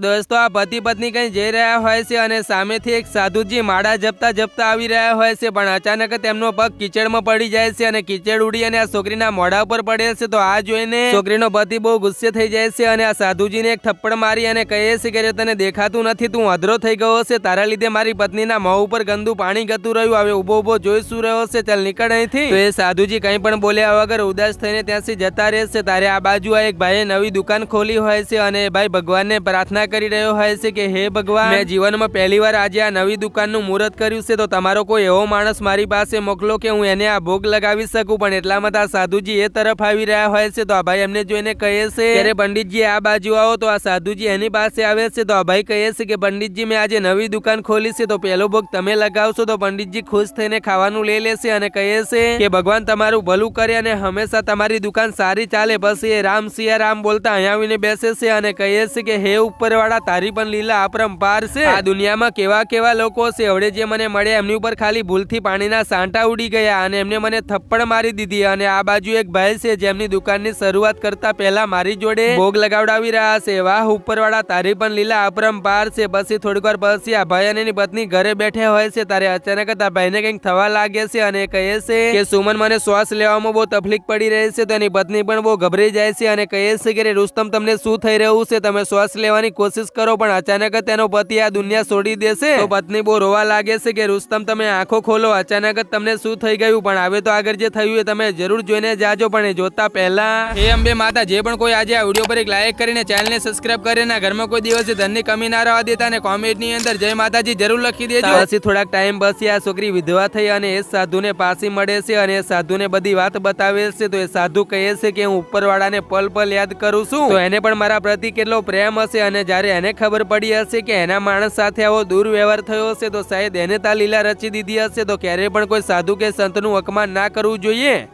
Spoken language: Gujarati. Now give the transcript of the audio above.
દોસ્તો આ પતિ પત્ની કઈ જઈ રહ્યા હોય છે અને સામેથી એક સાધુજી માળા જપતા જપતા આવી રહ્યા હોય છે, પણ અચાનક તેમનો પગ કીચડમાં પડી જાય છે અને કીચડ ઉડી અને આ છોકરીના મોઢા ઉપર પડે છે. તો આ જોઈને છોકરીનો પતિ બહુ ગુસ્સે થઈ જાય છે અને આ સાધુજીને એક થપ્પડ મારી અને કહે છે કે તને દેખાતું નથી, તું અધરો થઈ ગયો છે, તારા લીધે મારી પત્નીના મોં ઉપર ગંદુ પાણી ગતું રહ્યું, હવે ઉભો ઉભો જોઈ શું રહ્યો છે, ચાલ નીકળ અહીંથી. તો એ સાધુજી કંઈ પણ બોલ્યા વગર ઉદાસ થઈને ત્યાંથી જતા રહે છે. ત્યારે આ બાજુ આ એક ભાઈએ નવી દુકાન ખોલી હોય છે અને ભાઈ ભગવાનને પ્રાર્થના કરી રહ્યો હોય છે કે હે ભગવાન, મેં જીવનમાં પહેલી વાર આજે આ નવી દુકાનનું મુહૂર્ત કર્યું છે, તો તમારો કોઈ એવો માણસ મારી પાસે મોકલો કે હું એને આ ભોગ લગાવી શકું. પણ એટલામાં આ સાધુજી એ તરફ આવી રહ્યા હોય છે. તો આ ભાઈ એમને જોઈને કહે છે ત્યારે પંડિતજી આ બાજુ આવો. તો આ સાધુજી એની પાસે આવે છે. તો આ ભાઈ કહે છે કે પંડિતજી મેં આજે નવી દુકાન ખોલી છે, તો પહેલો ભોગ તમે લગાવશો. તો પંડિતજી ખુશ થઈને ખાવાનું લઈ લેશે અને કહે છે કે ભગવાન તમારું ભલું કરે અને હંમેશા તમારી દુકાન સારી ચાલે. બસ એ રામ સિયા રામ બોલતા અહીંયા આવીને બેસે છે અને કહે છે કે હે ઉપરવાળા, તારી પણ લીલા અપરંપાર છે. આ દુનિયામાં કેવા કેવા લોકો છે, હવે જે મને મળ્યા એમની ઉપર ખાલી ભૂલથી પાણીના સાંટા ઉડી ગયા અને એમને મને થપ્પડ મારી દીધી. અને આ બાજુ એક ભાઈ છે જેમની દુકાનની શરૂઆત કરતા પહેલા મારી જોડે ભોગ લગાવડાવી રહ્યા છે. વાહ ઉપરવાળા, તારી પણ લીલા અપરંપાર છે. પછી થોડીક વાર પછી આ ભાઈ અને એની પત્ની ઘરે બેઠા હોય છે. ત્યારે અચાનક આ ભાઈને કંઈક થવા લાગે છે અને કહે છે કે સુમન, મને શ્વાસ લેવામાં બહુ તકલીફ પડી રહી છે. તો એની પત્ની પણ બહુ ગભરાઈ જાય છે અને કહે છે કે રુસ્તમ, તમને શું થઈ રહ્યું છે, તમે શ્વાસ લેવાની કોશિશ કરો. પણ અચાનક તેનો પતિ આ દુનિયા છોડી દેશે. તો પત્ની બહુ રોવા લાગે છે કે રુસ્તમ, તમે આંખો ખોલો, અચાનક તમને શું થઈ ગયું. પણ હવે તો આગળ જે થયું એ તમે જરૂર જોઈને જાજો. પણ એ જોતા પહેલા હે અંબે માતા, જે પણ કોઈ આજે આ વિડીયો પર એક લાઈક કરીને ચેનલને સબસ્ક્રાઇબ કરીને ઘરમાં કોઈ દિવસ ધનની કમી ના રહેવા દેતા અને કોમેન્ટની અંદર જય માતાજી જરૂર લખી દેજો. પછી થોડાક ટાઈમ પછી આ છોકરી વિધવા થઈ અને એ સાધુને પાછી મળે છે અને એ સાધુને બધી વાત બતાવે છે. તો એ સાધુ કહે છે કે હું ઉપરવાળાને પલ પલ યાદ કરું છું, તો એને પણ મારા પ્રતિ કેટલો પ્રેમ હશે. અને જ્યારે એને ખબર પડી હશે કે એના માણસ સાથે આવો દુર્વ્યવહાર થયો હશે, તો શાયદ એને તા લીલા રચી દીધી હશે. તો ક્યારેય પણ કોઈ સાધુ કે સંતનું અપમાન ના કરવું જોઈએ.